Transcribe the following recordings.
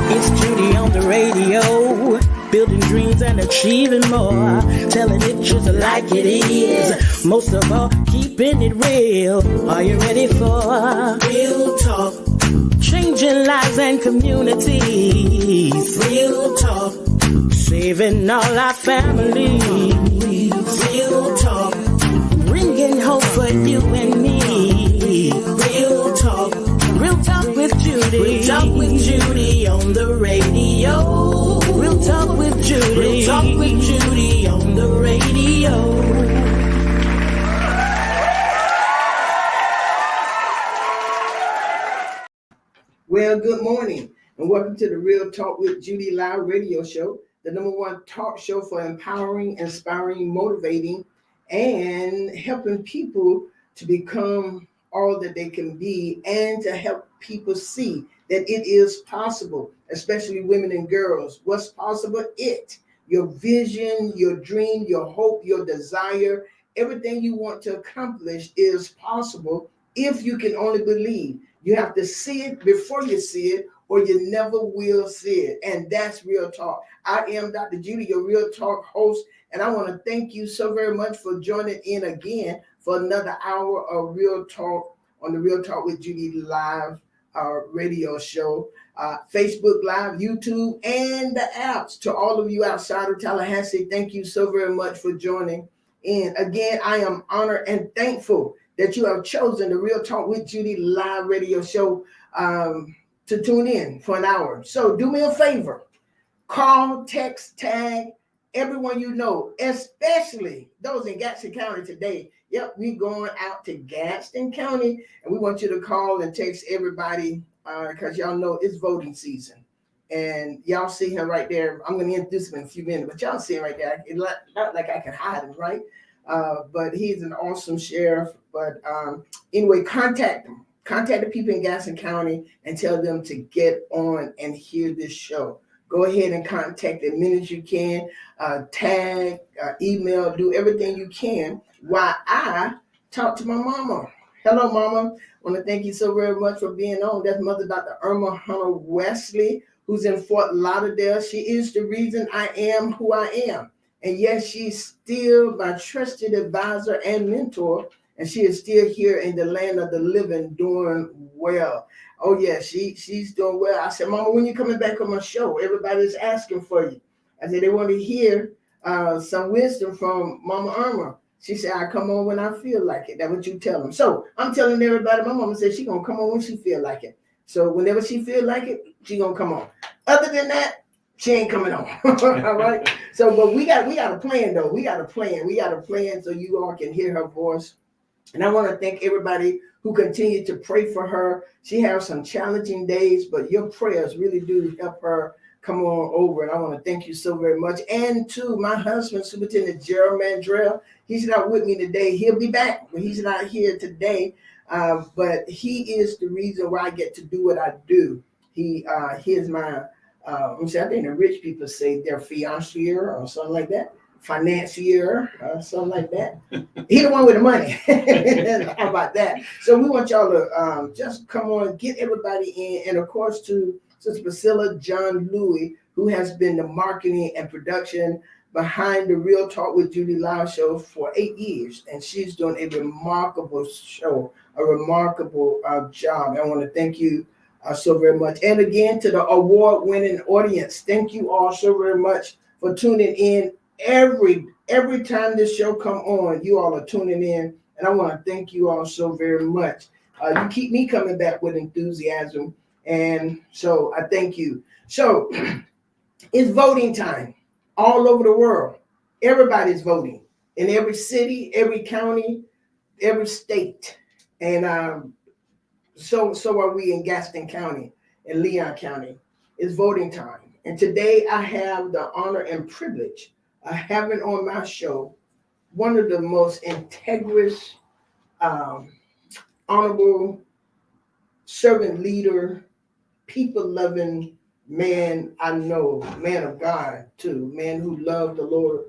It's Judy on the radio, building dreams and achieving more, telling it just like it is. Most of all, keeping it real. Are you ready for real talk? Changing lives and communities. Real talk. Saving all our families. Real talk. Bringing hope for you and me. Real talk. Real talk with Judy. Real talk with Judy on the radio. Real talk with Judy. Real talk with Judy on the radio. Well, good morning and welcome to the Real Talk with Judy live radio show, the #1 talk show for empowering, inspiring, motivating, and helping people to become all that they can be and to help people see that it is possible, especially women and girls. What's possible? Your vision, your dream, your hope, your desire, everything you want to accomplish is possible if you can only believe. You have to see it before you see it, or you never will see it. And that's Real Talk. I am Dr. Judy, your Real Talk host, and I want to thank you so very much for joining in again for another hour of Real Talk on the Real Talk with Judy live radio show, Facebook Live, YouTube, and the apps. To all of you outside of Tallahassee, thank you so very much for joining in. Again, I am honored and thankful that you have chosen the Real Talk with Judy live radio show to tune in for an hour. So do me a favor, call, text, tag everyone you know, especially those in Gadsden County today. Yep, we're going out to Gadsden County, and we want you to call and text everybody because y'all know it's voting season. And y'all see him right there. I'm going to introduce him in a few minutes, but y'all see him right there. It's not like I can hide him, right? But he's an awesome sheriff. But anyway, contact him. Contact the people in Gadsden County and tell them to get on and hear this show. Go ahead and contact as many as you can. Tag, email, do everything you can while I talk to my mama. Hello, Mama. I want to thank you so very much for being on. That's Mother Dr. Irma Hunter Wesley, who's in Fort Lauderdale. She is the reason I am who I am. And yes, she's still my trusted advisor and mentor, and she is still here in the land of the living doing well. Oh, yeah, she's doing well. I said, Mama, when you coming back on my show? Everybody's asking for you. I said, they want to hear some wisdom from Mama Irma. She said, I come on when I feel like it. That's what you tell them. So I'm telling everybody, my mama said she's going to come on when she feel like it. So whenever she feel like it, she's going to come on. Other than that, she ain't coming on. All right. So, but we got a plan though. We got a plan so you all can hear her voice. And I want to thank everybody who continue to pray for her. She has some challenging days, but your prayers really do help her come on over. And I want to thank you so very much. And to my husband, Superintendent Gerald Mandrell. He's not with me today. He'll be back, but he's not here today. But he is the reason why I get to do what I do. He is my I think the rich people say they're fiancé or something like that, financier, something like that. He the one with the money. How about that? So we want y'all to just come on, get everybody in, and of course to Sister Priscilla John Louis, who has been the marketing and production behind the Real Talk with Judy live show for 8 years, and she's doing a remarkable show, a remarkable job. I want to thank you so very much. And again, to the award-winning audience, thank you all so very much for tuning in. Every time this show come on, you all are tuning in, and I want to thank you all so very much. You keep me coming back with enthusiasm, and so I thank you. So it's voting time all over the world. Everybody's voting in every city, every county, every state, and so are we in Gadsden County and Leon County. It's voting time. And today I have the honor and privilege of having on my show one of the most integrous, honorable, servant leader, people-loving man I know, man of God too, man who loved the Lord.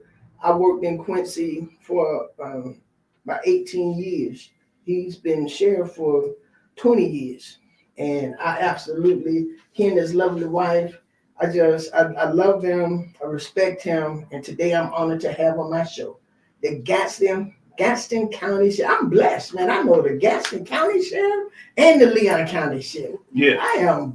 I worked in Quincy for about 18 years. He's been sheriff for 20 years. And I absolutely, he and his lovely wife, I love him. I respect him. And today I'm honored to have on my show the Gadsden County Sheriff. I'm blessed, man. I know the Gadsden County Sheriff and the Leon County Sheriff. Yeah. I am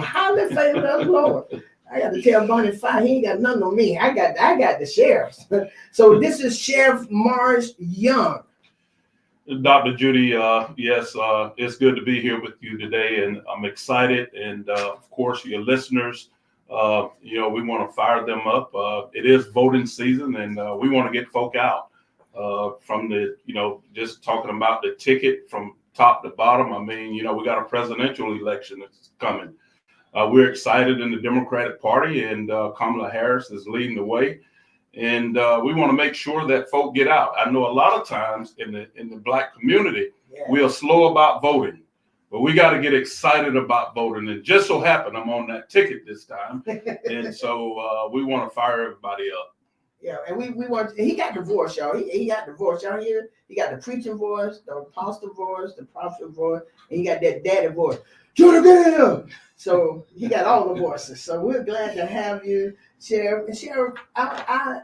highly favored of the Lord. I got to tell Bonnie Fire, he ain't got nothing on me. I got the sheriffs. So this is Sheriff Morris Young. Dr. Judy, yes, it's good to be here with you today, and I'm excited. And of course, your listeners, we want to fire them up. It is voting season, and we want to get folk out from the, just talking about the ticket from top to bottom. I mean, we got a presidential election that's coming. We're excited in the Democratic Party, and Kamala Harris is leading the way. And we want to make sure that folk get out. I know a lot of times in the Black community, we are slow about voting, but we got to get excited about voting. And just so happened I'm on that ticket this time, and so we want to fire everybody up. Yeah, and we want. He got the voice, y'all. He got the voice, y'all hear? He got the preaching voice, the apostle voice, the prophet voice, and he got that daddy voice. Judah! So he got all the voices. So we're glad to have you, Sheriff. And Sheriff, I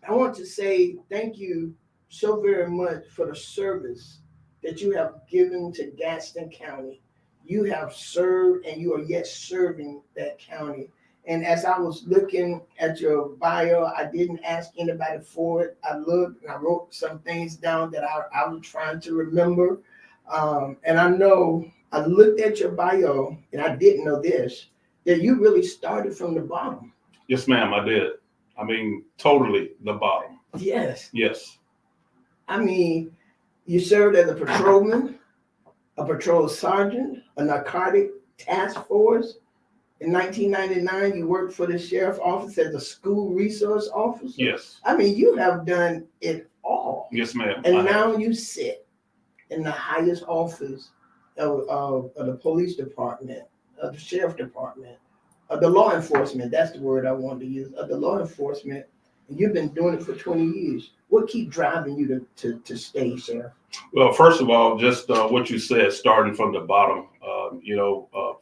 want to say thank you so very much for the service that you have given to Gadsden County. You have served and you are yet serving that county. And as I was looking at your bio, I didn't ask anybody for it. I looked and I wrote some things down that I was trying to remember. And I know I looked at your bio and I didn't know this, that you really started from the bottom. Yes, ma'am, I did. I mean, totally the bottom. Yes. Yes. I mean, you served as a patrolman, a patrol sergeant, a narcotic task force. In 1999, you worked for the sheriff's office as a school resource officer. Yes. I mean, you have done it all. Yes, ma'am. And now you sit in the highest office of the police department, of the sheriff department, of the law enforcement. That's the word I wanted to use, of the law enforcement. And you've been doing it for 20 years. What keep driving you to stay, Sheriff? Well, first of all, just what you said, starting from the bottom,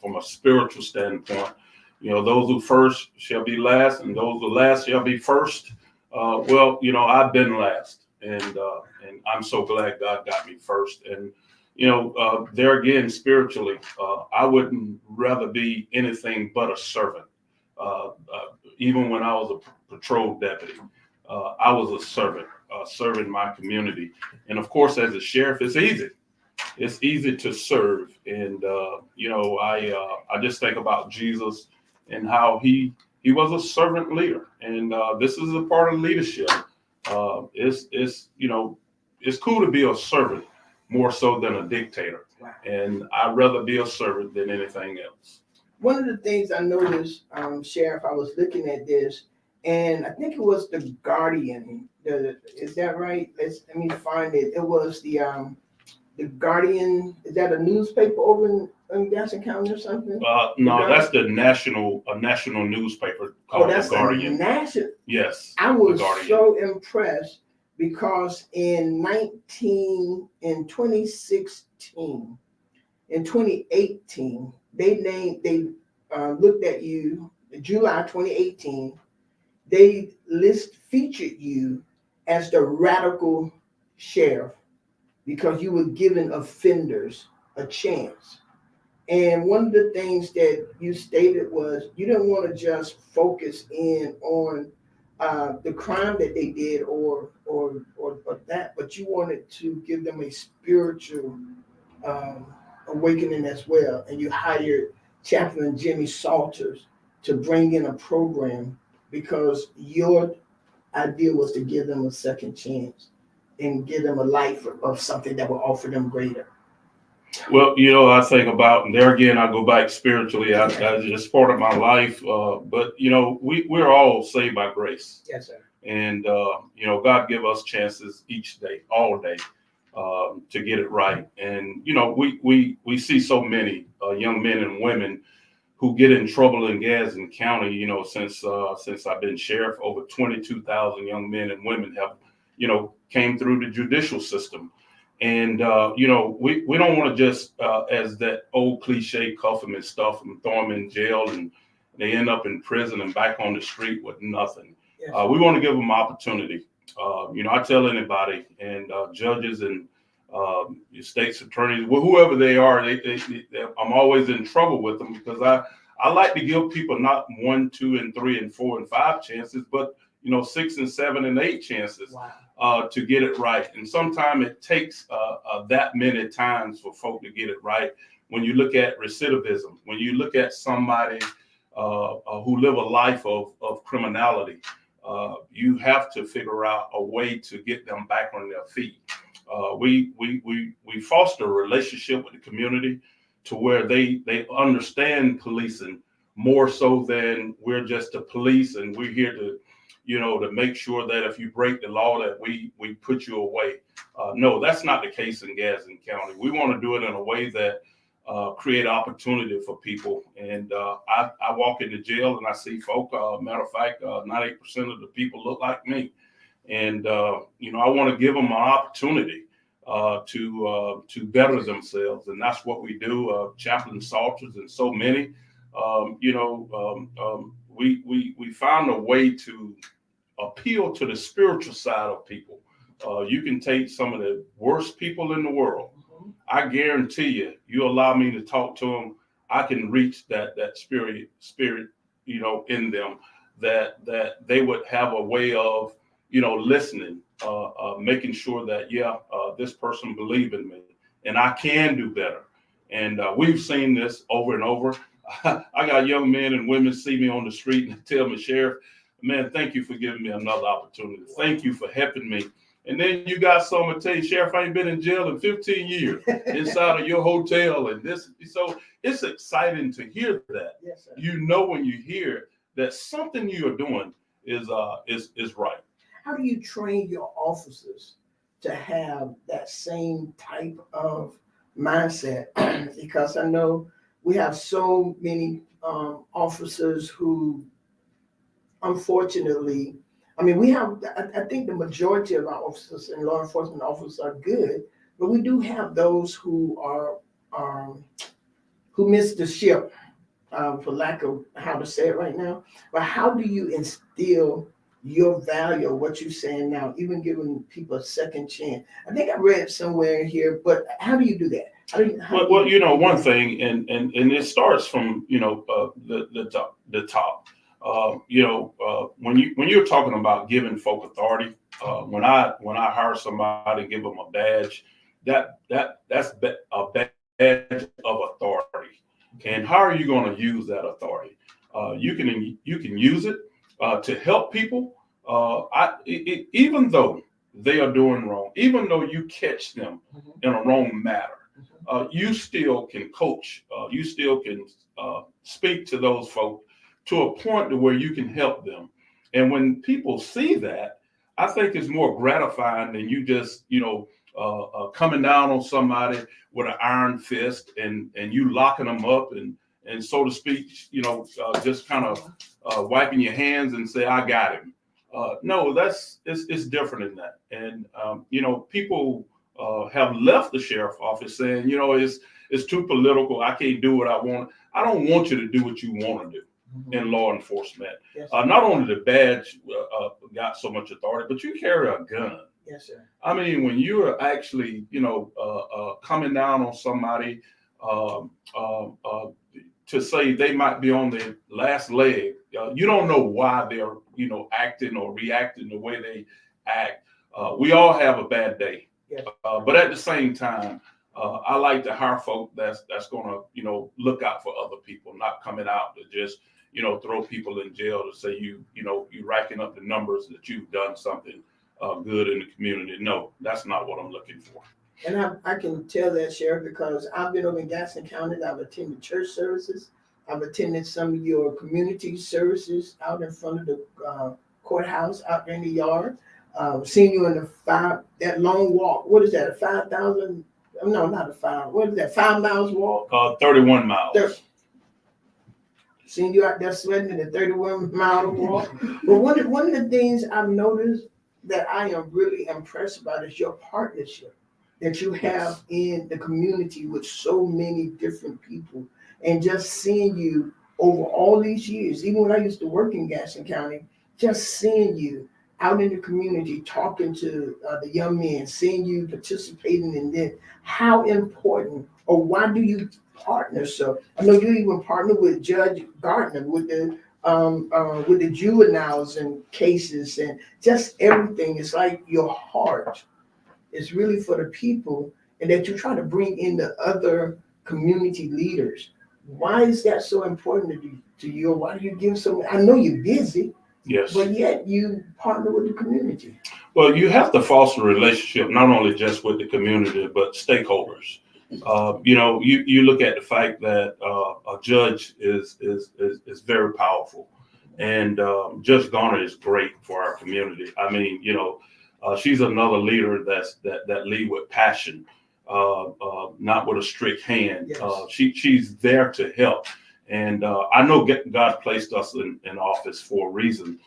from a spiritual standpoint, those who first shall be last and those who last shall be first. I've been last, and I'm so glad God got me first. And, there again, spiritually, I wouldn't rather be anything but a servant. Even when I was a patrol deputy, I was a servant, serving my community. And of course, as a sheriff, it's easy. It's easy to serve. And, I just think about Jesus and how he was a servant leader. And this is a part of leadership. It's cool to be a servant more so than a dictator. Wow. And I'd rather be a servant than anything else. One of the things I noticed, Sheriff, I was looking at this, and I think it was the Guardian. Is that right? Let me find it. It was the Guardian. Is that a newspaper over in Gadsden County or something? No, that's a national newspaper called The Guardian. National. Yes. I was so impressed because in 2016, in 2018, they looked at you, July 2018, they featured you as the radical sheriff because you were giving offenders a chance. And one of the things that you stated was you didn't want to just focus in on the crime that they did or that, but you wanted to give them a spiritual awakening as well. And you hired Chaplain Jimmy Salters to bring in a program because your idea was to give them a second chance and give them a life of something that will offer them greater. Well, I think about, and there again, I go back spiritually. That's just part of my life. But we're all saved by grace. Yes, sir. And God give us chances each day, all day, to get it right. And we see so many young men and women who get in trouble in Gadsden County. Since I've been sheriff, over 22,000 young men and women have came through the judicial system. And, we don't want to just, as that old cliche, cuff them and stuff and throw them in jail They end up in prison and back on the street with nothing. Yes. We want to give them opportunity. I tell anybody, and judges and state's attorneys, whoever they are, I'm always in trouble with them because I like to give people not 1, 2, and 3, and 4, and 5 chances, but 6 and 7 and 8 chances. Wow. To get it right. And sometimes it takes that many times for folk to get it right. When you look at recidivism, when you look at somebody who live a life of criminality, you have to figure out a way to get them back on their feet. We foster a relationship with the community to where they understand policing more so than we're just the police and we're here to make sure that if you break the law that we put you away. No, that's not the case in Gadsden County. We want to do it in a way that create opportunity for people. And I walk into jail and I see folk, matter of fact, 98% of the people look like me. And, I want to give them an opportunity to better themselves. And that's what we do. Chaplain Salters and so many, we found a way to appeal to the spiritual side of people. You can take some of the worst people in the world. I guarantee you allow me to talk to them, I can reach that spirit, in them, that they would have a way of, listening, making sure that, this person believes in me and I can do better. And we've seen this over and over. I got young men and women see me on the street and tell me, Sheriff, man, thank you for giving me another opportunity. Thank you for helping me. And then you got someone tell you, Sheriff, I ain't been in jail in 15 years inside of your hotel. And this, so it's exciting to hear that. Yes, sir. When you hear that something you are doing is right. How do you train your officers to have that same type of mindset? Because I know we have so many officers who, unfortunately, I think the majority of our officers and law enforcement officers are good, but we do have those who are who miss the ship, for lack of how to say it right now. But how do you instill your value of what you're saying now, even giving people a second chance? I think I read somewhere in here, but how do you do that? One thing, and it starts from the top. When you're talking about giving folk authority, when I hire somebody and give them a badge, that's a badge of authority. And how are you going to use that authority? You can use it to help people. Even though they are doing wrong, even though you catch them in a wrong matter, you still can coach. You still can speak to those folk to a point to where you can help them. And when people see that, I think it's more gratifying than you just, coming down on somebody with an iron fist and you locking them up and so to speak, just kind of wiping your hands and say, I got him. No, it's different than that. And, people have left the sheriff's office saying, it's too political. I can't do what I want. I don't want you to do what you want to do. In law enforcement. Yes, not only the badge got so much authority, but you carry a gun. Yes, sir. I mean, when you're actually, coming down on somebody to say they might be on their last leg, you don't know why they're, acting or reacting the way they act. We all have a bad day. Yes. But at the same time, I like to hire folk that's going to, look out for other people, not coming out to just, throw people in jail to say you're racking up the numbers that you've done something good in the community. No, that's not what I'm looking for. And I can tell that, Sheriff, because I've been over in Gadsden County. I've attended church services. I've attended some of your community services out in front of the courthouse, out in the yard. Seen you in that long walk. What is that? A 5,000? No, not a 5. What is that? 5 miles walk? 31 miles. Seen you out there sweating in the 31-mile walk. But one of the things I've noticed that I am really impressed about is your partnership that you have in the community with so many different people, and just seeing you over all these years, even when I used to work in Gadsden County, just seeing you out in the community talking to the young men, seeing you participating in this, how important, or why do you partner? So I know you even partner with Judge Gardner with the juveniles and cases and just everything. It's like your heart is really for the people, and that you try to bring in the other community leaders. Why is that so important to you? Or why do you give so? I know you're busy. Yes. But yet you partner with the community. Well, you have to foster a relationship, not only just with the community, but stakeholders. You look at the fact that a judge is very powerful, and Judge Garner is great for our community. I mean, she's another leader that lead with passion, not with a strict hand. Yes. She's there to help. And I know God placed us in office for a reason,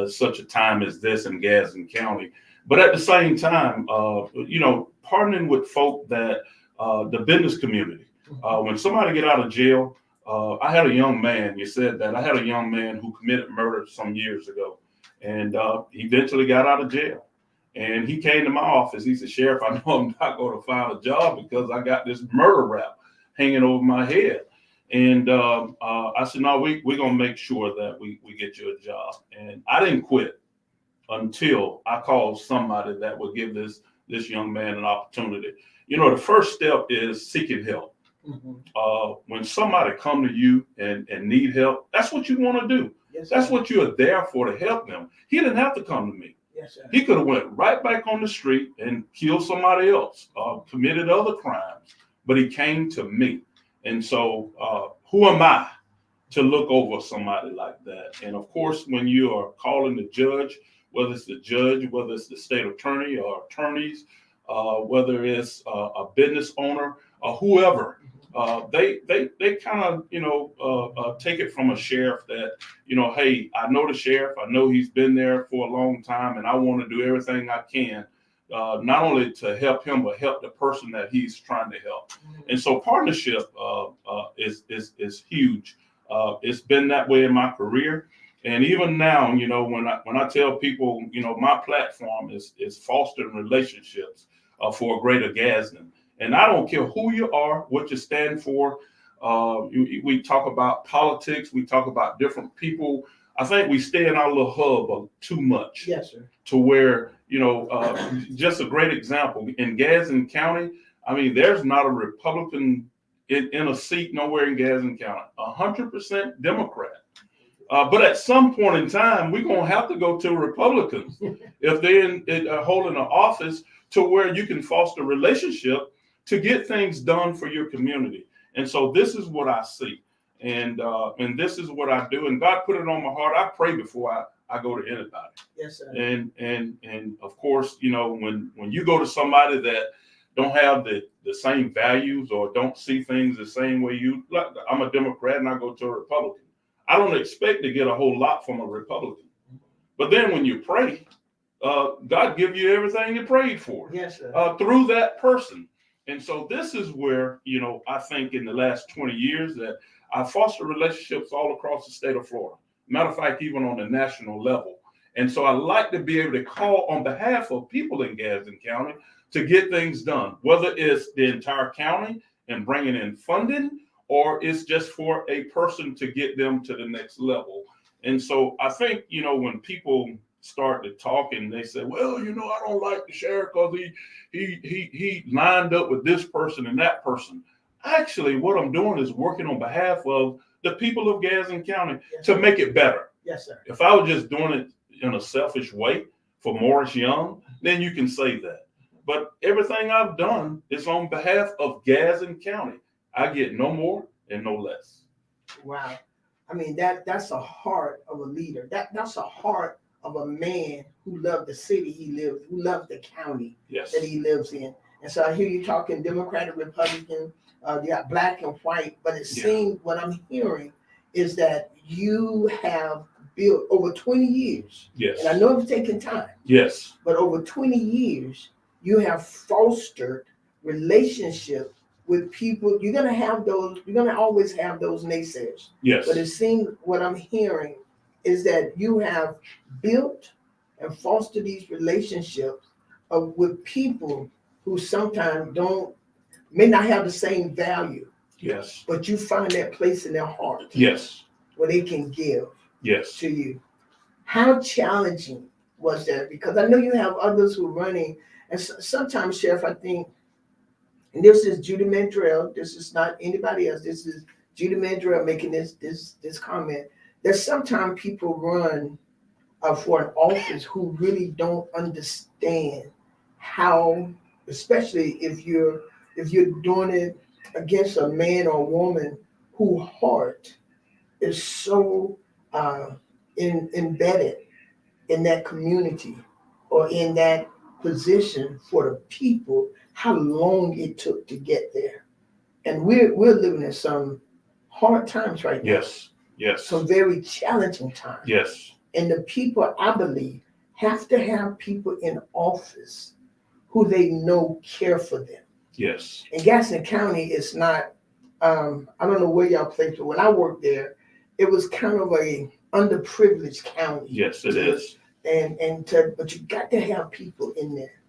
such a time as this in Gadsden County. But at the same time, partnering with folk that the business community. When somebody get out of jail, I had a young man. You said that I had a young man who committed murder some years ago, and he eventually got out of jail. And he came to my office. He said, "Sheriff, I know I'm not going to find a job because I got this murder rap hanging over my head." And I said, "No, we're going to make sure that we get you a job." And I didn't quit until I called somebody that would give this young man an opportunity. The first step is seeking help. Mm-hmm. When somebody come to you and need help, that's what you want to do. Yes, that's what you are there for, to help them. He didn't have to come to me. Yes, sir. He could have went right back on the street and killed somebody else, committed other crimes, but he came to me. And so who am I to look over somebody like that? And of course, when you are calling the judge, whether it's the judge, whether it's the state attorney or attorneys, whether it's a business owner or whoever, they kind of take it from a sheriff that, hey, I know the sheriff, I know he's been there for a long time, and I want to do everything I can, not only to help him, but help the person that he's trying to help. And so partnership is huge. It's been that way in my career. And even now, when I tell people, my platform is fostering relationships for a greater Gadsden. And I don't care who you are, what you stand for. We talk about politics. We talk about different people. I think we stay in our little hub too much. Yes, sir. To where, just a great example in Gadsden County. I mean, there's not a Republican in a seat nowhere in Gadsden County. 100% Democrat. But at some point in time, we're going to have to go to Republicans if they're holding an office, to where you can foster relationship to get things done for your community. And so this is what I see. And this is what I do. And God put it on my heart. I pray before I go to anybody. Yes, sir. And of course, when you go to somebody that don't have the same values or don't see things the same way you, like, I'm a Democrat and I go to a Republican. I don't expect to get a whole lot from a Republican. But then when you pray, God give you everything you prayed for. Yes, sir. Through that person. And so this is where, I think in the last 20 years that I foster relationships all across the state of Florida. Matter of fact, even on the national level. And so I like to be able to call on behalf of people in Gadsden County to get things done, whether it's the entire county and bringing in funding, or it's just for a person to get them to the next level. And so I think, when people start to talk and they say, well, I don't like the sheriff because he lined up with this person and that person. Actually, what I'm doing is working on behalf of the people of Gadsden County. Yes, to make it better. Yes, sir. If I was just doing it in a selfish way for Morris Young, then you can say that. But everything I've done is on behalf of Gadsden County. I get no more and no less. Wow. I mean, that's a heart of a leader. That's a heart of a man who loved the city he lived, who loved the county. Yes. That he lives in. And so I hear you talking Democratic, Republican, you got black and white, but it seems what I'm hearing is that you have built over 20 years. Yes. And I know it's taken time. Yes. But over 20 years, you have fostered relationship with people, you're gonna have those. You're gonna always have those naysayers. Yes. But it seems what I'm hearing is that you have built and fostered these relationships with people who sometimes may not have the same value. Yes. But you find that place in their heart. Yes. Where they can give. Yes. To you. How challenging was that? Because I know you have others who are running, and sometimes, Sheriff, I think, and this is Judy Mandrell, this is not anybody else, this is Judy Mandrell making this comment, that sometimes people run for an office who really don't understand how, especially if you're doing it against a man or woman whose heart is so embedded in that community or in that position for the people, how long it took to get there. And we're living in some hard times right now. Yes. Yes. Some very challenging times. Yes. And the people, I believe, have to have people in office who they know care for them. Yes. In Gadsden County, it's not, I don't know where y'all placed it. When I worked there, it was kind of a underprivileged county. Yes, it is. But you got to have people in there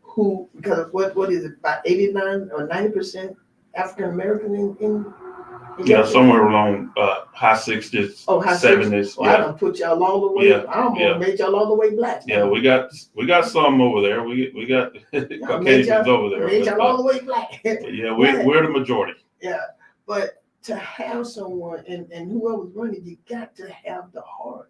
who, because what is it, about 89 or 90% African American in yeah, somewhere along high 60s, high 70s. Well, yeah. I done put y'all all the way. Yeah. I almost made y'all all the way black. Yeah, we got some over there. We got Caucasians over there. Made y'all all the way black. Yeah, we're the majority. Yeah, but to have someone and whoever's running, you got to have the heart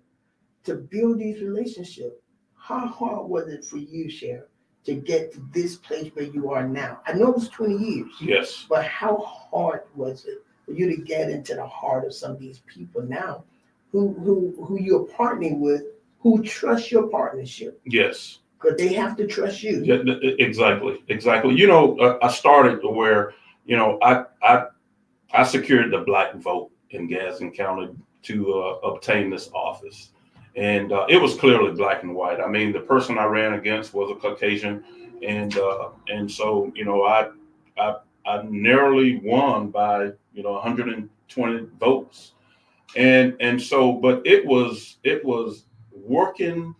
to build these relationships. How hard was it for you, Sheriff, to get to this place where you are now? I know it was 20 years. Yes. But how hard was it for you to get into the heart of some of these people now who you're partnering with, who trust your partnership? Yes. Because they have to trust you. Yeah, exactly. You know, I started to where, you know, I secured the black vote in Gadsden County to obtain this office. And it was clearly black and white. I mean, the person I ran against was a Caucasian. And so, you know, I narrowly won by, you know, 120 votes. And so, but it was working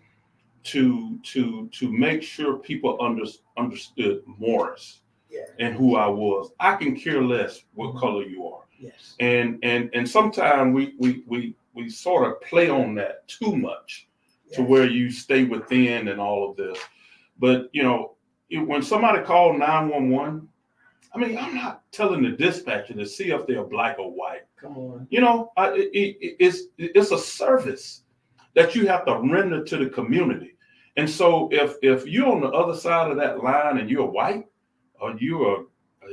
to make sure people understood Morris. Yeah. And who I was. I can care less what color you are. Yes. And sometimes we sort of play on that too much. Yes. To where you stay within and all of this. But you know, when somebody called 911, I mean, I'm not telling the dispatcher to see if they're black or white. Come on. You know, it's a service that you have to render to the community. And so if you're on the other side of that line and you're white, or you are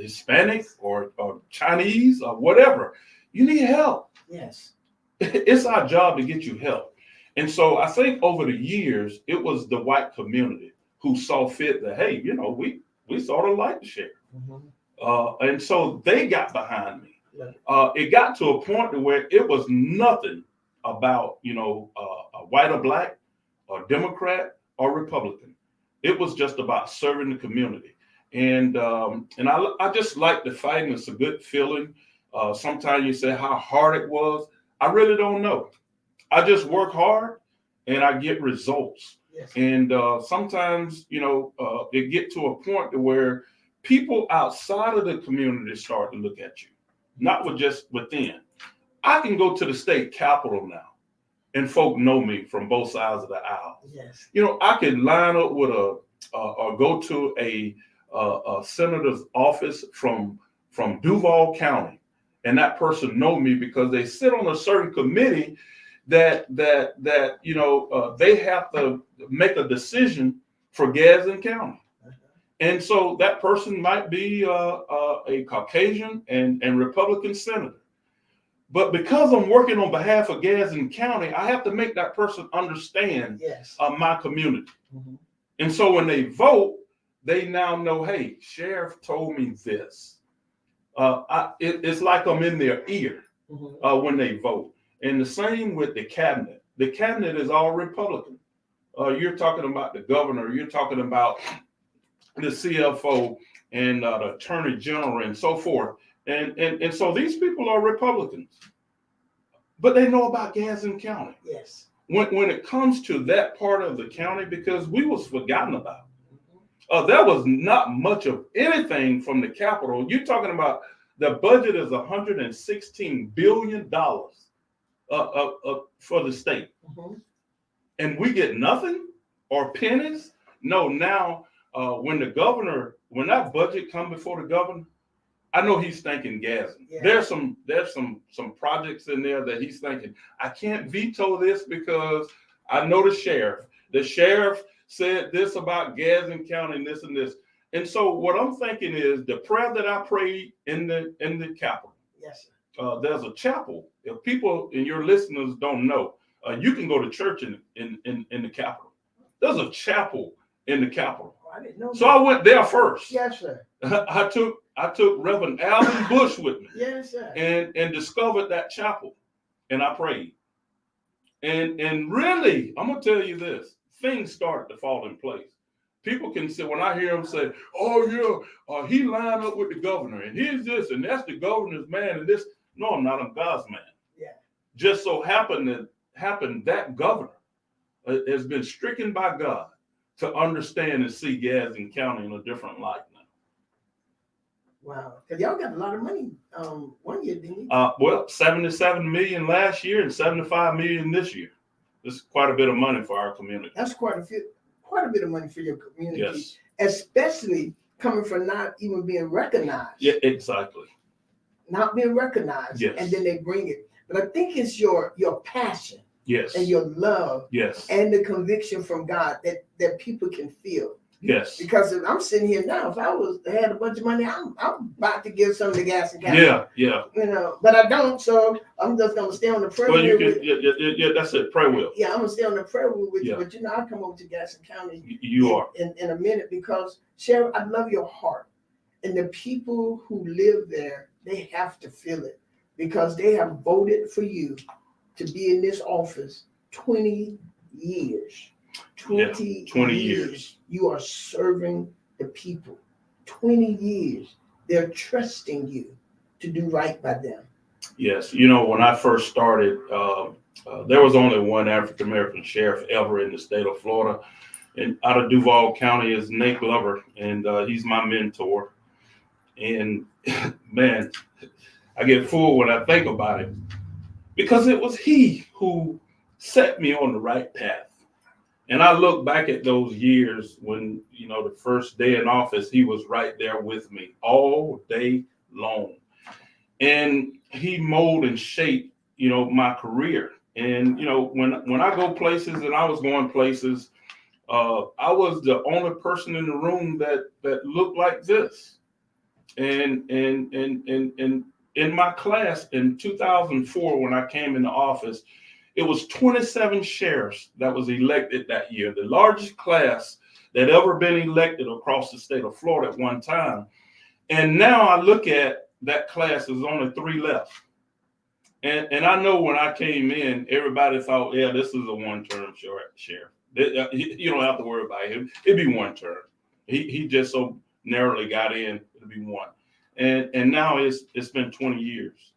Hispanic or Chinese or whatever, you need help. Yes. It's our job to get you help. And so I think over the years, it was the white community who saw fit that, hey, you know, we sort of like the sheriff. Mm-hmm. And so they got behind me. Yeah. It got to a point to where it was nothing about, you know, white or black or Democrat or Republican. It was just about serving the community. And I just like the fight, and it's a good feeling. Sometimes you say how hard it was. I really don't know. I just work hard and I get results. Yes. And sometimes, you know, it get to a point to where people outside of the community start to look at you, not with just within. I can go to the state capitol now and folk know me from both sides of the aisle. Yes. You know, I can line up with or go to a senator's office from Duval County, and that person know me because they sit on a certain committee that you know they have to make a decision for Gadsden County, and so that person might be a Caucasian and Republican senator, but because I'm working on behalf of Gadsden County, I have to make that person understand my community, and so when they vote, they now know, hey, Sheriff told me this. It's like I'm in their ear when they vote. And the same with the cabinet. The cabinet is all Republican. You're talking about the governor. You're talking about the CFO. and the attorney general and so forth. And so these people are Republicans, but they know about Gadsden County. Yes. When it comes to that part of the county, because we was forgotten about. There was not much of anything from the Capitol. You're talking about the budget is $116 billion for the state. And we get nothing or pennies. No, now when that budget come before the governor, I know he's thinking Gadsden. Yeah. There's some projects in there that he's thinking, I can't veto this because I know the sheriff. The sheriff said this about Gadsden County and this and this. And so what I'm thinking is the prayer that I prayed in the Capitol. Yes, sir. There's a chapel. If people and your listeners don't know, you can go to church in the Capitol. There's a chapel in the Capitol. Oh, I didn't know. So I went there first. Yes, sir. I took Reverend Alvin Bush with me. Yes, sir. And discovered that chapel, and I prayed. And really, I'm gonna tell you this: things started to fall in place. People can say, when I hear them say, "Oh yeah, he lined up with the governor, and he's this, and that's the governor's man, and this." No, I'm not. I'm God's man. Yeah. Just so happened that governor has been stricken by God to understand and see Gadsden County in a different light now. Wow, because y'all got a lot of money 1 year, didn't you? Well, $77 million last year and $75 million this year. This is quite a bit of money for our community. That's quite a bit of money for your community, yes. Especially coming from not even being recognized. Yeah, exactly. Not being recognized, yes. And then they bring it. But I think it's your passion, yes, and your love, yes, and the conviction from God that people can feel. Yes. Because if I'm sitting here now, if I had a bunch of money, I'm about to give some to Gadsden County. Yeah, yeah. You know, but I don't, so I'm just gonna stay on the prayer wheel. Well, yeah, that's it, prayer wheel. Yeah, I'm gonna stay on the prayer wheel with you, but I'll come over to Gadsden County in a minute, because Sheriff, I love your heart. And the people who live there, they have to feel it, because they have voted for you to be in this office 20 years. 20 years. You are serving the people. 20 years. They're trusting you to do right by them. Yes. You know, when I first started, there was only one African-American sheriff ever in the state of Florida. And out of Duval County is Nate Glover, and he's my mentor. And man, I get full when I think about it, because it was he who set me on the right path. And I look back at those years when, you know, the first day in office, he was right there with me all day long. And he molded and shaped, you know, my career. And, you know, when I go places, and I was going places, I was the only person in the room that looked like this. And in my class in 2004, when I came into office, it was 27 sheriffs that was elected that year, the largest class that ever been elected across the state of Florida at one time. And now I look at that class, there's only 3 left. And I know when I came in, everybody thought, yeah, this is a one-term sheriff. You don't have to worry about him. It'd be one term. He just so narrowly got in, it'll be one. And now it's been 20 years.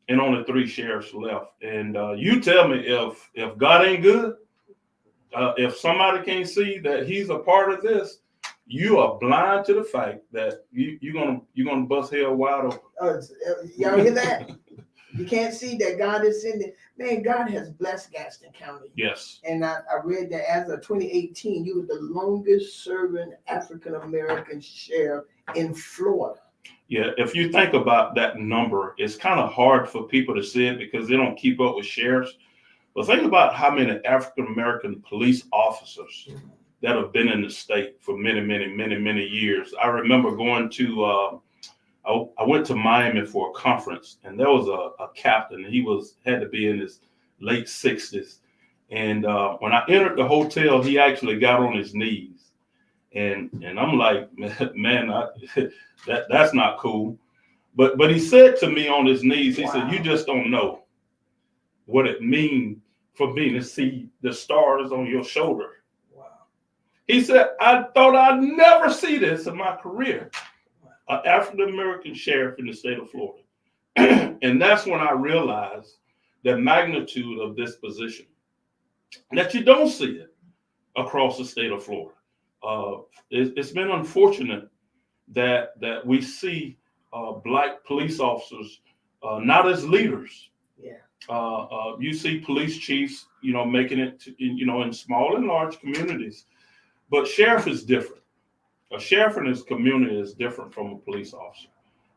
And only 3 sheriffs left. And you tell me if God ain't good, if somebody can't see that he's a part of this, you are blind to the fact that you're gonna bust hell wide open. Y'all hear that? You can't see that God is in it. Man, God has blessed Gadsden County. Yes. And I read that as of 2018, you were the longest serving African American sheriff in Florida. Yeah, if you think about that number, it's kind of hard for people to see it because they don't keep up with sheriffs. But think about how many African-American police officers that have been in the state for many years. I remember going to, I went to Miami for a conference, and there was a captain. He had to be in his late 60s. And when I entered the hotel, he actually got on his knees. And I'm like, man, that's not cool. But he said to me on his knees, he said, you just don't know what it means for me to see the stars on your shoulder. Wow. He said, I thought I'd never see this in my career. an African American sheriff in the state of Florida. And that's when I realized the magnitude of this position, that you don't see it across the state of Florida. It's been unfortunate that we see Black police officers not as leaders. Yeah. You see police chiefs, making it, in small and large communities, but sheriff is different. A sheriff in his community is different from a police officer.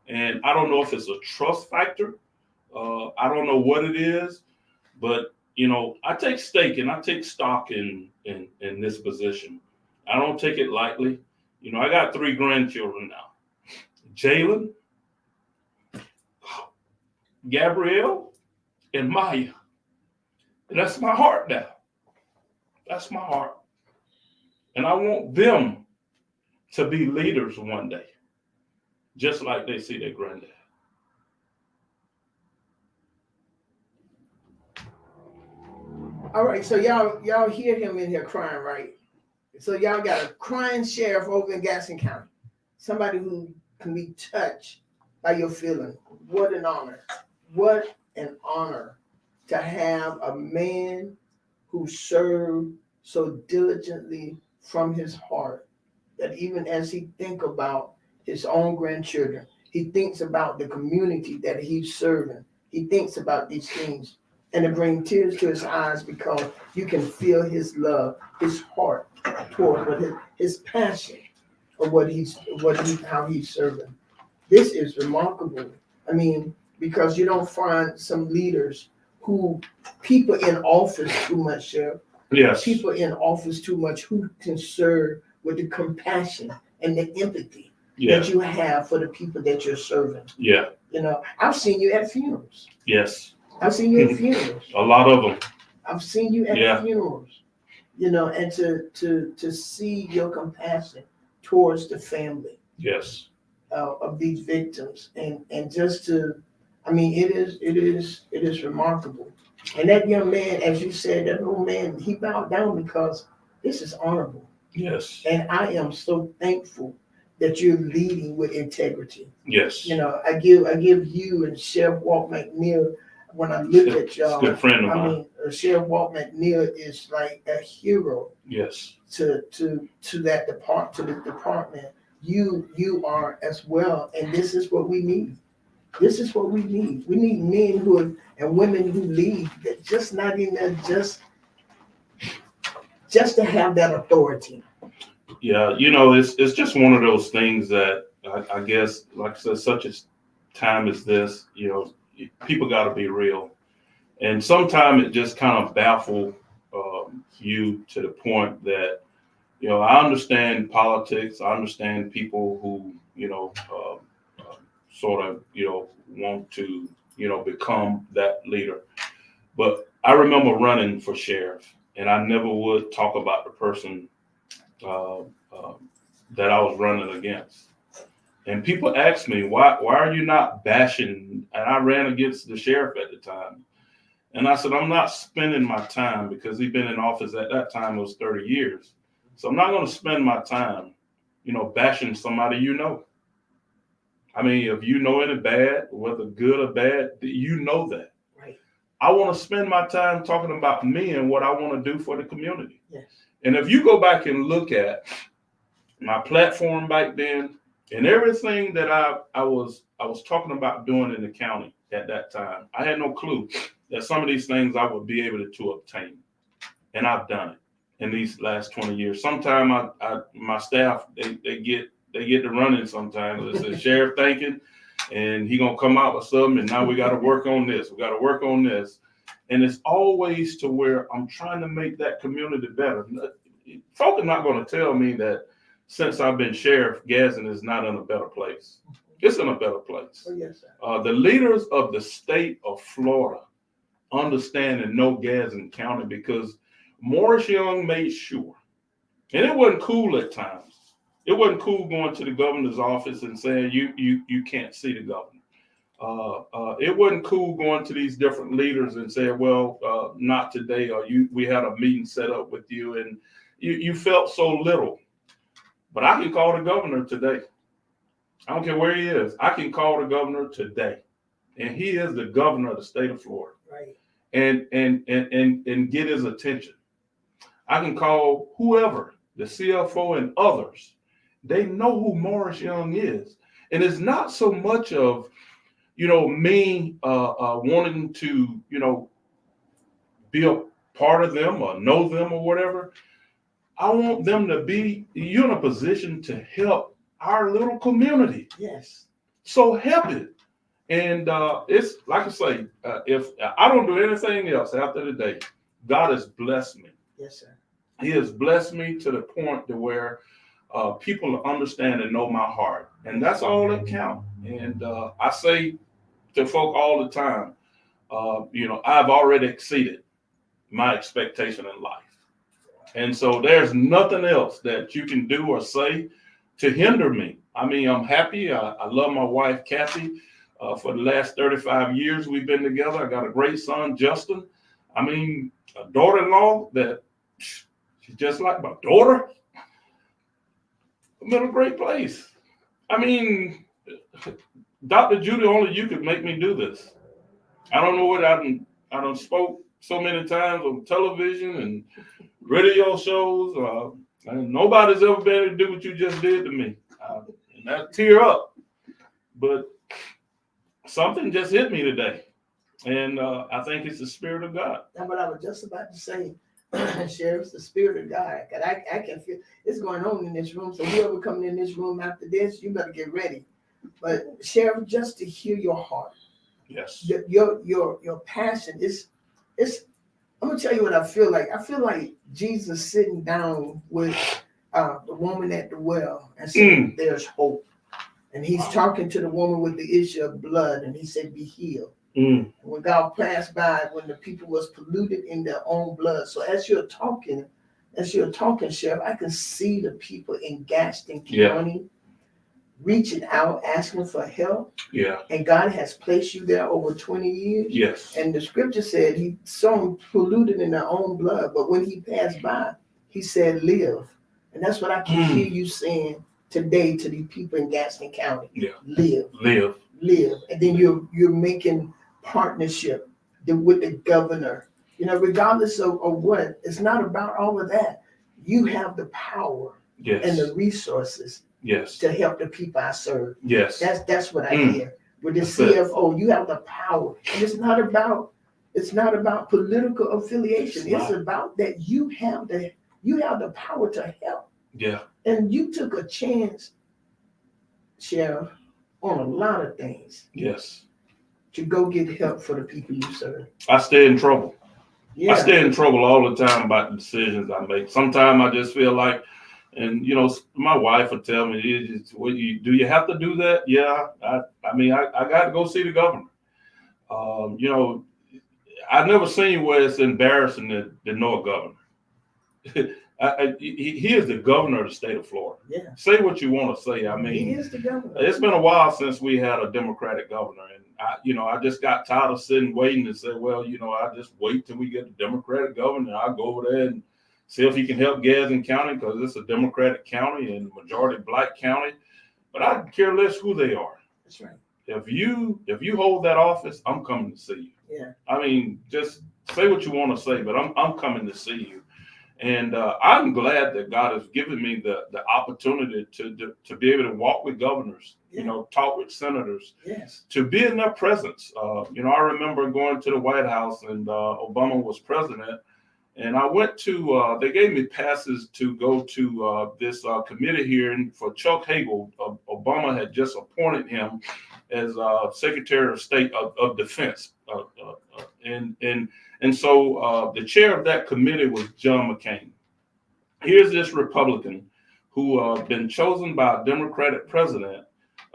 And I don't know if it's a trust factor. I don't know what it is, but I take stake and I take stock in this position. I don't take it lightly. I got 3 grandchildren now. Jalen, Gabrielle, and Maya. And that's my heart now. That's my heart. And I want them to be leaders one day, just like they see their granddad. All right, so y'all hear him in here crying, right? So y'all got a crying sheriff over in Gadsden County, somebody who can be touched by your feeling. What an honor. What an honor to have a man who served so diligently from his heart that even as he think about his own grandchildren, he thinks about the community that he's serving. He thinks about these things, and it brings tears to his eyes because you can feel his love, his heart toward his passion of how he's serving. This is remarkable. I mean, because you don't find some leaders who people in office too much, Sheriff. Yes. People in office too much who can serve with the compassion and the empathy that you have for the people that you're serving. Yeah. I've seen you at funerals. Yes. I've seen you at funerals. A lot of them. I've seen you at funerals. And to see your compassion towards the family. Yes. Of these victims, and just to, it is remarkable. And that young man, as you said, that old man, he bowed down because this is honorable. Yes. And I am so thankful that you're leading with integrity. Yes. I give you and Sheriff Walt McNeil, when I look at y'all, good friend of mine. Sheriff Walt McNeil is like a hero. Yes. To that department. You are as well, and this is what we need. This is what we need. We need men and women who lead, that just not in there just to have that authority. Yeah, it's just one of those things that I guess, like I said, such a time as this, people got to be real, and sometimes it just kind of baffles you to the point that I understand politics. I understand people who sort of want to become that leader, but I remember running for sheriff, and I never would talk about the person that I was running against. And people ask me, why are you not bashing? And I ran against the sheriff at the time. And I said, I'm not spending my time, because he'd been in office at that time, it was 30 years. So I'm not going to spend my time, bashing somebody I mean, if you know any bad, whether good or bad, you know that. Right. I want to spend my time talking about me and what I want to do for the community. Yes. And if you go back and look at my platform back then and everything that I was talking about doing in the county at that time, I had no clue that some of these things I would be able to obtain. And I've done it in these last 20 years. Sometimes my staff, they get to running sometimes. It's the sheriff thinking, and he gonna come out with something, and now we got to work on this. We got to work on this. And it's always to where I'm trying to make that community better. Folk are not going to tell me that since I've been sheriff, Gadsden is not in a better place. It's in a better place. Oh, yes, sir. The leaders of the state of Florida understand and know Gadsden County, because Morris Young made sure, and it wasn't cool at times. It wasn't cool going to the governor's office and saying you can't see the governor. It wasn't cool going to these different leaders and saying, well, not today, or we had a meeting set up with you, and you felt so little. But I can call the governor today, I don't care where he is. I can call the governor today, and he is the governor of the state of Florida. Right. And get his attention. I can call whoever, the CFO and others. They know who Morris Young is. And it's not so much of, me wanting to, be a part of them or know them or whatever. I want them to be in a position to help our little community. Yes. So help it. And it's like I say, if I don't do anything else after the day, God has blessed me. Yes, sir. He has blessed me to the point to where people understand and know my heart. And that's all that counts. And I say to folk all the time, I've already exceeded my expectation in life. And so there's nothing else that you can do or say to hinder me. I mean, I'm happy. I love my wife, Kathy. For the last 35 years we've been together. I got a great son, Justin. I mean, a daughter-in-law that she's just like my daughter. I'm in a great place. I mean, Dr. Judy, only you could make me do this. I don't know what I done spoke so many times on television and radio shows. And nobody's ever been able to do what you just did to me. And that tear up. But something just hit me today. And I think it's the Spirit of God. That's what I was just about to say, Sheriff, it's the Spirit of God. I can feel it's going on in this room. So whoever coming in this room after this, you better get ready. But Sheriff, just to hear your heart. Yes. Your passion is I'm gonna tell you what I feel like. I feel like Jesus sitting down with the woman at the well and saying, "There's hope." And he's talking to the woman with the issue of blood, and he said, "Be healed." When God passed by, when the people was polluted in their own blood. So as you're talking, Sheriff, I can see the people in Gadsden County reaching out, asking for help. Yeah. And God has placed you there over 20 years. Yes. And the scripture said he saw them polluted in their own blood. But when he passed by, he said, "Live." And that's what I can hear you saying today to the people in Gadsden County. Yeah. Live. And then you're making partnership with the governor. Regardless of what, it's not about all of that. You have the power and the resources to help the people I serve. Yes. That's what I hear. With the CFO, you have the power. And it's not about political affiliation. It's about that you have the power to help. Yeah. And you took a chance, Sheriff, on a lot of things. Yes. To go get help for the people you serve. I stay in trouble. Yeah. I stay in trouble all the time about the decisions I make. Sometimes I just feel like, and my wife would tell me, do you have to do that? Yeah. I got to go see the governor. I've never seen where it's embarrassing to know a governor. He is the governor of the state of Florida. Yeah. Say what you want to say. I mean, he is the governor. It's been a while since we had a Democratic governor, and I just got tired of sitting waiting and said, well, I just wait till we get a Democratic governor. I'll go over there and see if he can help Gadsden County because it's a Democratic county and majority black county. But I care less who they are. That's right. If you hold that office, I'm coming to see you. Yeah. I mean, just say what you want to say, but I'm coming to see you. And I'm glad that God has given me the opportunity to be able to walk with governors, talk with senators, to be in their presence. I remember going to the White House and Obama was president. And I went to, they gave me passes to go to this committee hearing for Chuck Hagel. Obama had just appointed him as Secretary of State of Defense. And so the chair of that committee was John McCain. Here's this Republican who been chosen by a Democratic president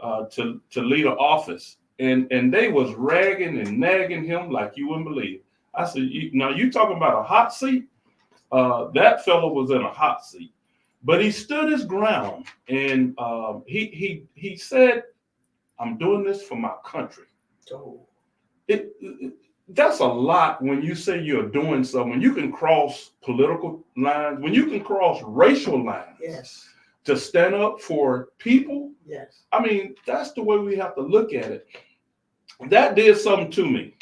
to lead an office. And they was ragging and nagging him like you wouldn't believe. I said, now you talking about a hot seat? That fellow was in a hot seat. But he stood his ground and he said, "I'm doing this for my country." Oh. That's a lot when you say you're doing something. When you can cross political lines, when you can cross racial lines. Yes. to stand up for people. Yes. I mean, that's the way we have to look at it. That did something to me.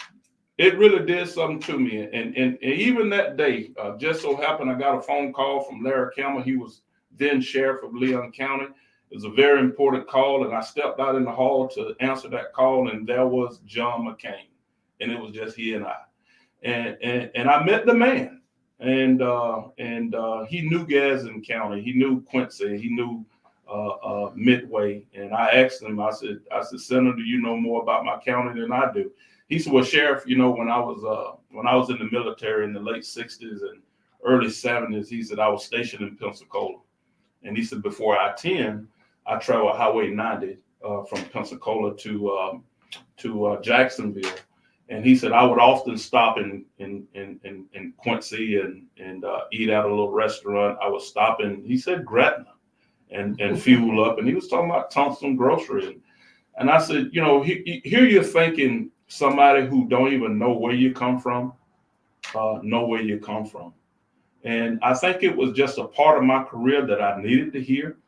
It really did something to me. And even that day, just so happened, I got a phone call from Larry Campbell. He was then sheriff of Leon County. It was a very important call, and I stepped out in the hall to answer that call, and there was John McCain, and it was just he and I. And I met the man, and he knew Gadsden County, he knew Quincy, he knew Midway, and I asked him. I said, Senator, you know more about my county than I do. He said, well, Sheriff, you know, when I was in the military in the late '60s and early '70s, he said I was stationed in Pensacola, and he said before I-10, I traveled Highway 90 from Pensacola to Jacksonville. And he said I would often stop in Quincy and eat at a little restaurant. I would stop in, he said, Gretna and fuel up. And he was talking about Thompson Grocery. And I said, you know, here you're thinking somebody who don't even know where you come from, know where you come from. And I think it was just a part of my career that I needed to hear.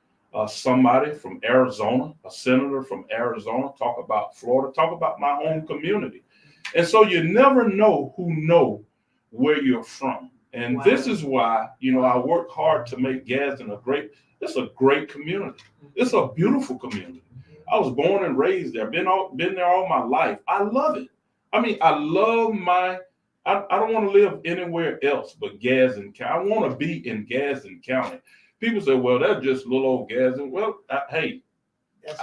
Somebody from Arizona, a senator from Arizona, talk about Florida, talk about my home community. And so you never know who know where you're from. And this is why, you know, I work hard to make Gadsden it's a great community. It's a beautiful community. I was born and raised there, been there all my life. I love it. I mean, I love I don't want to live anywhere else but Gadsden County. I want to be in Gadsden County. People say, well, that's just little old Gadsden. Well, hey,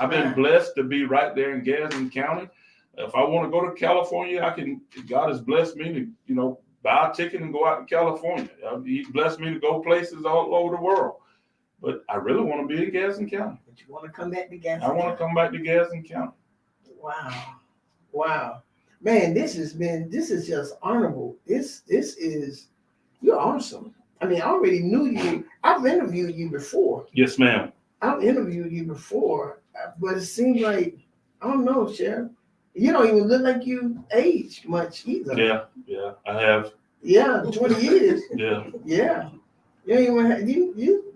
I've been blessed to be right there in Gadsden County. If I want to go to California, God has blessed me to, you know, buy a ticket and go out to California. He blessed me to go places all over the world. But I really want to be in Gadsden County. But you want to come back to Gadsden County? I want to come back to Gadsden County. Wow. Man, this is just honorable. You're awesome. I mean, I already knew you. I've interviewed you before. Yes, ma'am. I've interviewed you before, but it seems like, I don't know, Sheriff. You don't even look like you aged much either. Yeah, I have. Yeah, 20 years. Yeah. You ain't even have, you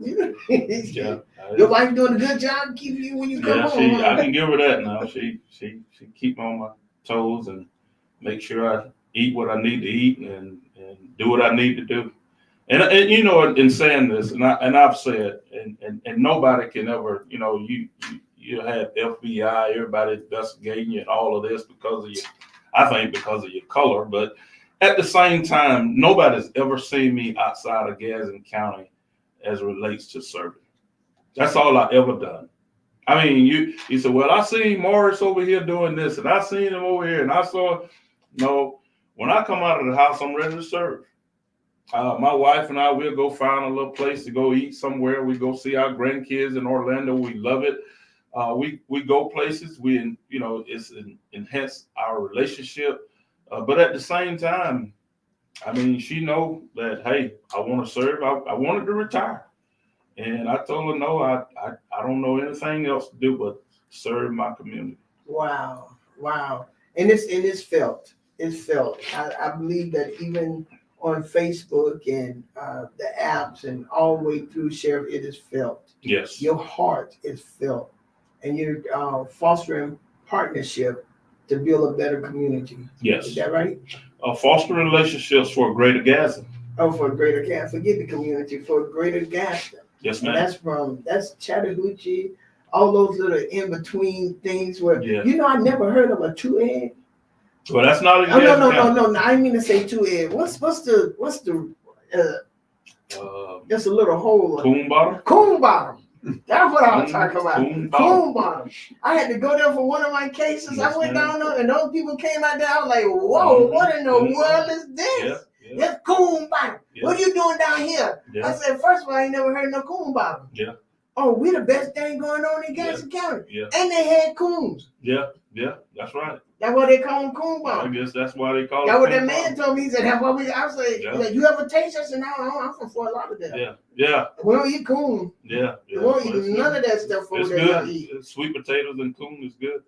Yeah. Your wife doing a good job keeping you when you come home. I can give her that now. She keep me on my toes and make sure I eat what I need to eat and do what I need to do. And you know, in saying this, and I've said, and nobody can ever, you know, you have FBI, everybody investigating you and all of this because of your color. But at the same time, nobody's ever seen me outside of Gadsden County as it relates to serving. That's all I ever done. I mean, you said, well, I seen Morris over here doing this, and I seen him over here, and I saw. No, when I come out of the house, I'm ready to serve. My wife and I, we'll go find a little place to go eat somewhere. We go see our grandkids in Orlando. We love it. We go places. It's enhanced our relationship. But at the same time, I mean, she know that, hey, I want to serve. I wanted to retire. And I told her, no, I don't know anything else to do but serve my community. Wow. And it's felt. It's felt. I believe that even on Facebook and the apps and all the way through, Sheriff, it is felt. Yes. Your heart is felt. And you're fostering partnership to build a better community. Yes. Is that right? Fostering relationships for a greater Gadsden. Oh, for a greater Gadsden. Forget the community, for a greater Gadsden. Yes, ma'am. And that's Chattahoochee, all those little in-between things where, yeah. I never heard of a two-egg. Well, that's not a No. I didn't mean to say two-egg. What's the just a little hole. Coon bottom? Coon bottom. That's what I was talking about. Coon bottom. I had to go there for one of my cases. Yes, I went down there and those people came out there. I was like, whoa, what in the world is this? That's coon bottom. What are you doing down here? I said, first of all, I ain't never heard no coon bottom. Oh, we the best thing going on in Gadsden County. And they had coons. Yeah, that's right. That's why they call them coon bottom. I guess that's why they call it. That's what that man told me. He said, I was like, you ever taste this? And I'm from Fort Lauderdale. Yeah. We don't eat coon. Yeah. We don't eat none of that stuff over there. It's good. Sweet potatoes and coon is good.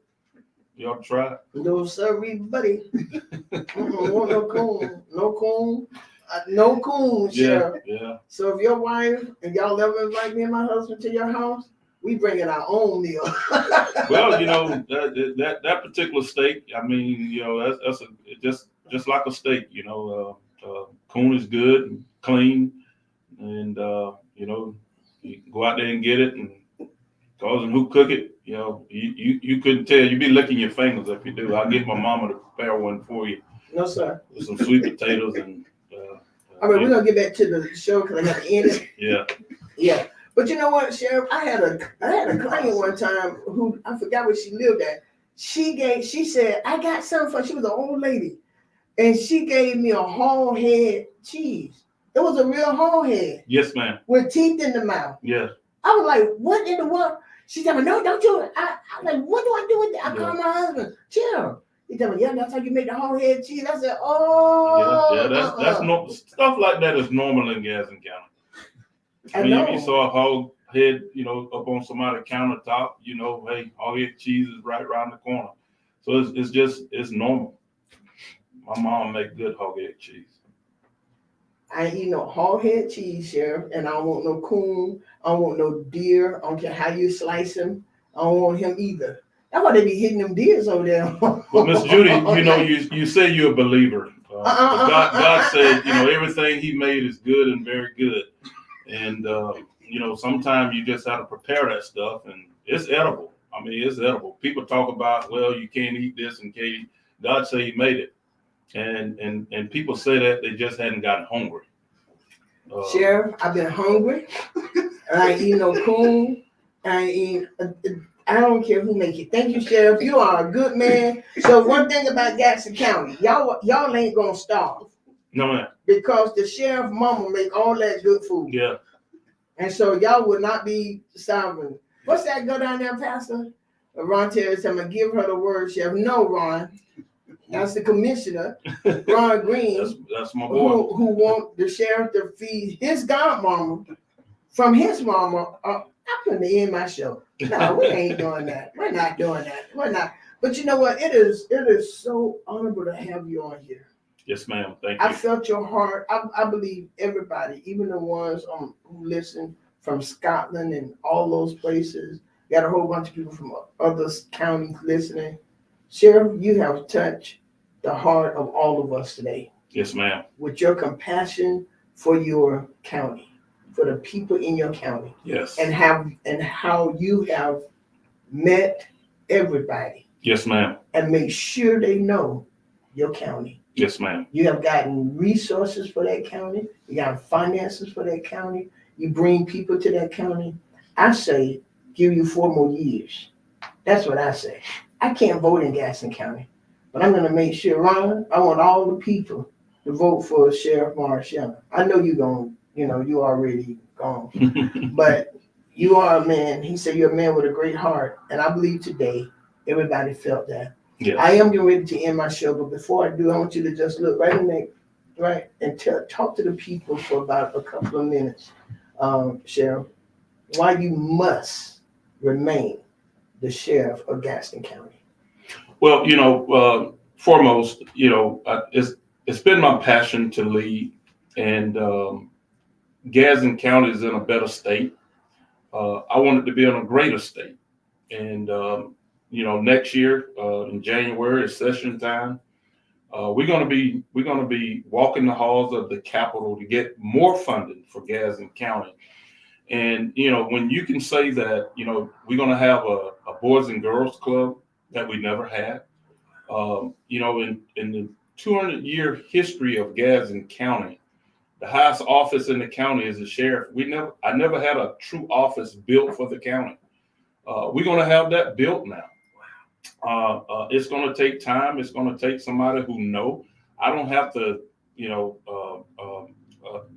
You ought to try it. No, sorry, buddy. Want no coon. No coon. No coon, Yeah, Sheriff. yeah. So if your wife and y'all ever invite me and my husband to your house, we bringing our own meal. Well, that particular steak. I mean, that's just like a steak. Coon is good and clean, and you can go out there and get it, and cause and who cook it. You couldn't tell. You'd be licking your fingers if you do. I'll get my mama to prepare one for you. No, sir. With some sweet potatoes and. All right, we're gonna get back to the show because I got to end it. Yeah. Yeah. But you know what, Sheriff? I had a client one time who I forgot where she lived at. She said, I got something for. She was an old lady, and she gave me a whole head cheese. It was a real whole head. Yes, ma'am. With teeth in the mouth. Yeah. I was like, what in the world? She said, no, don't do it. I'm like, what do I do with that? I called my husband. Chill. He told me, yeah, that's how you make the whole head cheese. I said, oh. Yeah, that's no stuff like that is normal in Gadsden County. I mean, if you saw a hog head, up on somebody's countertop, hey, hog head cheese is right around the corner. So it's normal. My mom make good hog head cheese. I ain't eat no hog head cheese, Sheriff, and I don't want no coon. I don't want no deer. I don't care how you slice him. I don't want him either. That's why they be hitting them deers over there. Well, Miss Judy, you say you're a believer. God said, everything He made is good and very good, and sometimes you just have to prepare that stuff, and it's edible. I mean, it's edible. People talk about, well, you can't eat this and can't eat. God said He made it, and people say that they just hadn't gotten hungry. Sheriff, I've been hungry. I ain't eat no coon. I don't care who make it. Thank you, Sheriff. You are a good man. So one thing about Gadsden County, y'all ain't gonna starve. No, ma'am. Because the sheriff mama make all that good food. Yeah. And so y'all would not be starving. What's that go down there, Pastor? Ron Terry said, I'm gonna give her the word, Sheriff. No, Ron. That's the commissioner, Ron Green. That's my boy. Who want the sheriff to feed his godmama from his mama. I'm going to end my show. No, we ain't doing that. We're not doing that. We're not. But you know what? It is so honorable to have you on here. Yes, ma'am. Thank you. I felt your heart. I believe everybody, even the ones who listen from Scotland and all those places, got a whole bunch of people from other counties listening. Sheriff, you have touched the heart of all of us today. Yes, ma'am. With your compassion for your county, for the people in your county. Yes. And how you have met everybody. Yes, ma'am. And make sure they know your county. Yes, ma'am. You have gotten resources for that county. You got finances for that county. You bring people to that county. I say, give you 4 more years. That's what I say. I can't vote in Gadsden County, but I'm going to make sure, Ron, I want all the people to vote for Sheriff Morris Young. I know you're going, you already gone, but you are a man. He said you're a man with a great heart. And I believe today, everybody felt that. Yes. I am getting ready to end my show, but before I do, I want you to just look right in there, and talk to the people for about a couple of minutes, Sheriff, why you must remain the sheriff of Gadsden County. Well, foremost, it's been my passion to lead, and Gadsden County is in a better state. I wanted to be in a greater state, and next year in January is session time. We're gonna be walking the halls of the Capitol to get more funding for Gadsden County. And, when you can say that, we're going to have a Boys and Girls Club that we never had, in the 200-year history of Gadsden County, the highest office in the county is the sheriff. I never had a true office built for the county. We're going to have that built now. It's going to take time. It's going to take somebody who knows. I don't have to,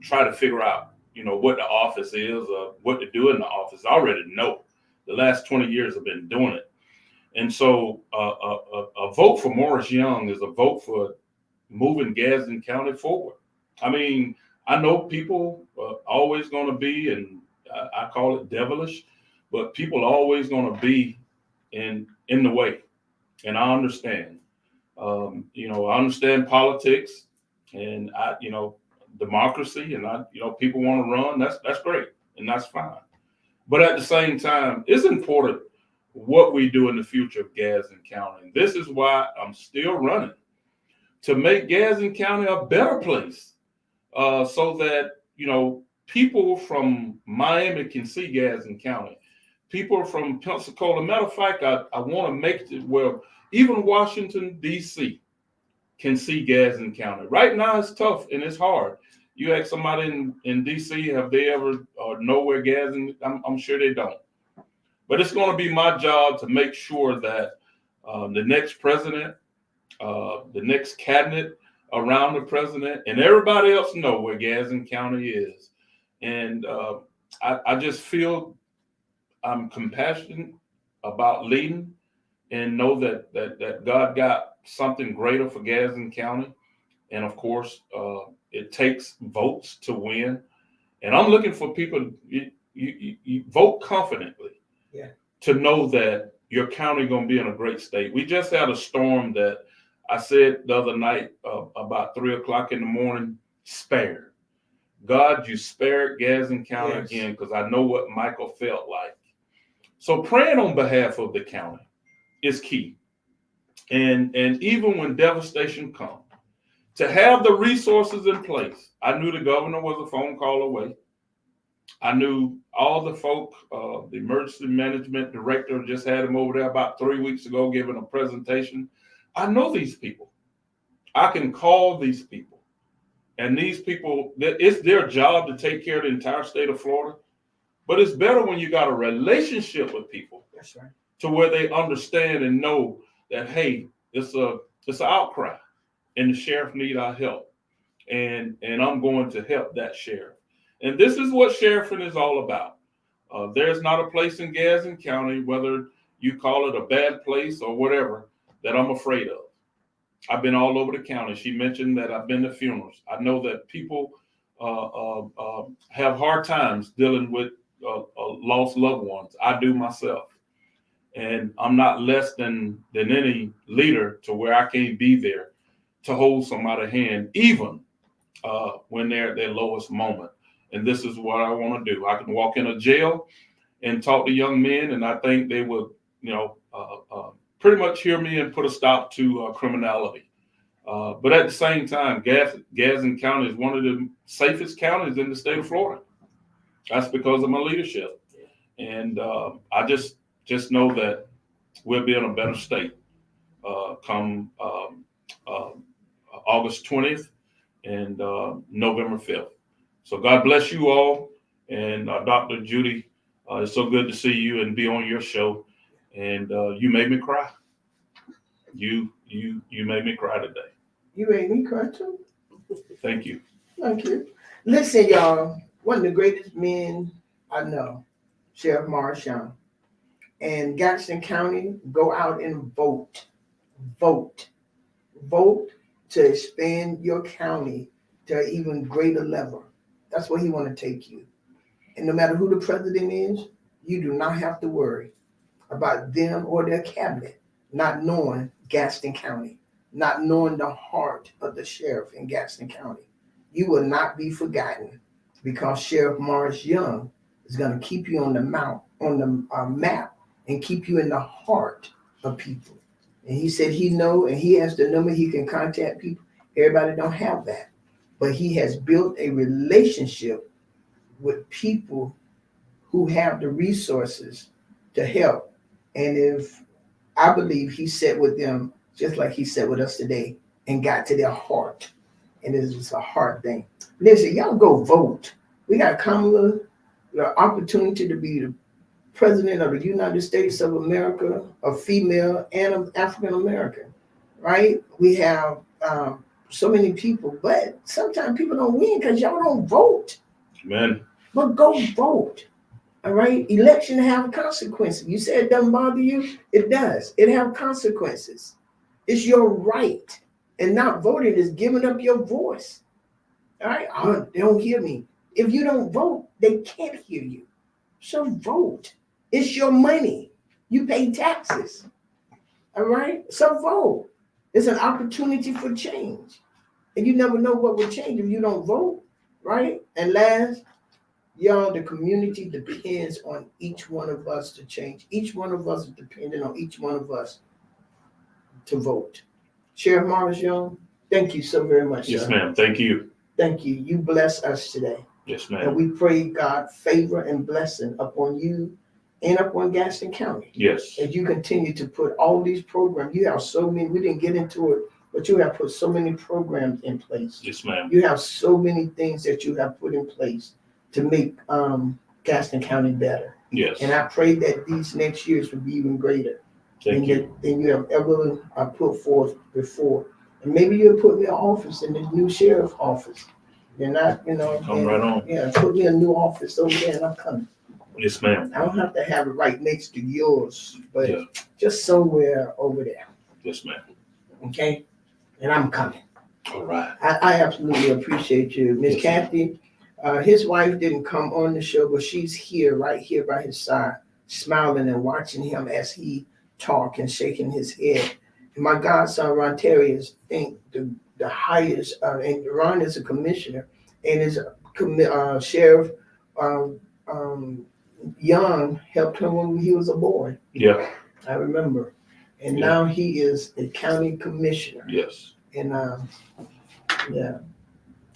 try to figure out, what the office is, what to do in the office. I already know. The last 20 years I've been doing it. And so a vote for Morris Young is a vote for moving Gadsden County forward. I mean, I know people are always going to be, and I call it devilish, but people are always going to be in the way. And I understand. I understand politics, and democracy, and people want to run. That's great, and that's fine. But at the same time, it's important what we do in the future of Gadsden County. And this is why I'm still running, to make Gadsden County a better place, so that people from Miami can see Gadsden County. People from Pensacola. Matter of fact, I want to make it where even Washington, D.C. can see Gadsden County. Right now, it's tough and it's hard. You ask somebody in D.C., have they ever know where Gadsden? I'm sure they don't. But it's going to be my job to make sure that the next president, the next cabinet around the president, and everybody else know where Gadsden County is. And I just feel I'm compassionate about leading, and know that God got something greater for Gadsden County. And of course, it takes votes to win. And I'm looking for people, you vote confidently, to know that your county going to be in a great state. We just had a storm that I said the other night, about 3:00 in the morning, spared. God, you spared Gadsden County again, because I know what Michael felt like. So praying on behalf of the county is key. And even when devastation comes, to have the resources in place. I knew the governor was a phone call away. I knew all the folk, the emergency management director just had him over there about 3 weeks ago giving a presentation. I know these people. I can call these people. And these people, it's their job to take care of the entire state of Florida. But it's better when you got a relationship with people. That's right. To where they understand and know that, hey, it's an outcry, and the sheriff need our help, and I'm going to help that sheriff. And this is what sheriffing is all about. There's not a place in Gadsden County, whether you call it a bad place or whatever, that I'm afraid of. I've been all over the county. She mentioned that I've been to funerals. I know that people have hard times dealing with lost loved ones. I do myself. And I'm not less than any leader to where I can't be there to hold somebody's hand, even when they're at their lowest moment. And this is what I want to do. I can walk in a jail and talk to young men, and I think they would, pretty much hear me and put a stop to criminality. But at the same time, Gadsden County is one of the safest counties in the state of Florida. That's because of my leadership. And I just know that we'll be in a better state come August 20th and November 5th. So God bless you all. And Dr. Judy, it's so good to see you and be on your show. And you made me cry. You made me cry today. You made me cry too. Thank you. Thank you. Listen, y'all, one of the greatest men I know, Sheriff Morris Young. And Gadsden County, go out and vote. Vote to expand your county to an even greater level. That's where he want to take you. And no matter who the president is, you do not have to worry about them or their cabinet not knowing Gadsden County, not knowing the heart of the sheriff in Gadsden County. You will not be forgotten, because Sheriff Morris Young is going to keep you on the map, and keep you in the heart of people. And he said he know, and he has the number, he can contact people. Everybody don't have that. But he has built a relationship with people who have the resources to help. And if I believe he sat with them just like he sat with us today and got to their heart. And it's just a heart thing. Listen, y'all go vote. We got Kamala, the opportunity to be the president of the United States of America, a female and an African American, right? We have so many people, but sometimes people don't win because y'all don't vote. Amen. But go vote. All right. Election have consequences. You said it doesn't bother you. It does. It have consequences. It's your right. And not voting is giving up your voice. All right. Oh, they don't hear me. If you don't vote, they can't hear you. So vote. It's your money. You pay taxes. All right. So vote. It's an opportunity for change. And you never know what will change if you don't vote. right? And last, y'all, the community depends on each one of us to change. Each one of us is dependent on each one of us to vote. Sheriff Morris Young, thank you so very much, Yes, sir. ma'am. Thank you. Thank you. You bless us today. Yes, And ma'am. we pray God favor and blessing upon you and upon Gadsden County. Yes. As you continue to put all these programs, you have so many, we didn't get into it, but you have put so many programs in place. Yes, ma'am. You have so many things that you have put in place to make Gadsden County better. Yes. And I pray that these next years will be even greater Thank you. than you have ever put forth before. And maybe you'll put me in office in the new sheriff office. You're not, Come right on. Yeah, put me in a new office over there and I'm coming. Yes, ma'am. I don't have to have it right next to yours, but Yeah. just somewhere over there. Yes, ma'am. Okay? And I'm coming. All right. I absolutely appreciate you. Miss Yes, Kathy, his wife didn't come on the show, but she's right here by his side, smiling and watching him as he talk and shaking his head. And my godson, Ron Terry, is the highest, and Ron is a commissioner, and is Sheriff Young helped him when he was a boy. Yeah. I remember. And Yeah. now he is the county commissioner. Yes. And yeah,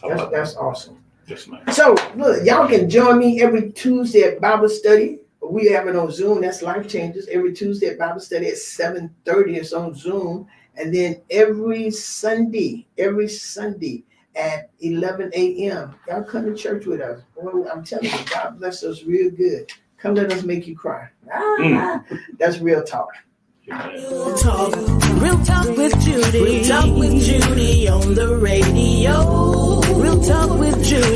I like that. that's awesome. Yes, ma'am. So look, y'all can join me every Tuesday at Bible study. We have it on Zoom. That's Life Changes. Every Tuesday at Bible study at 7:30. It's on Zoom. And then every Sunday at 11 a.m. Y'all come to church with us. Boy, I'm telling you, God bless us real good. Come let us make you cry. That's real talk. Real talk with Judy. Real talk with Judy on the radio. Real talk with Judy.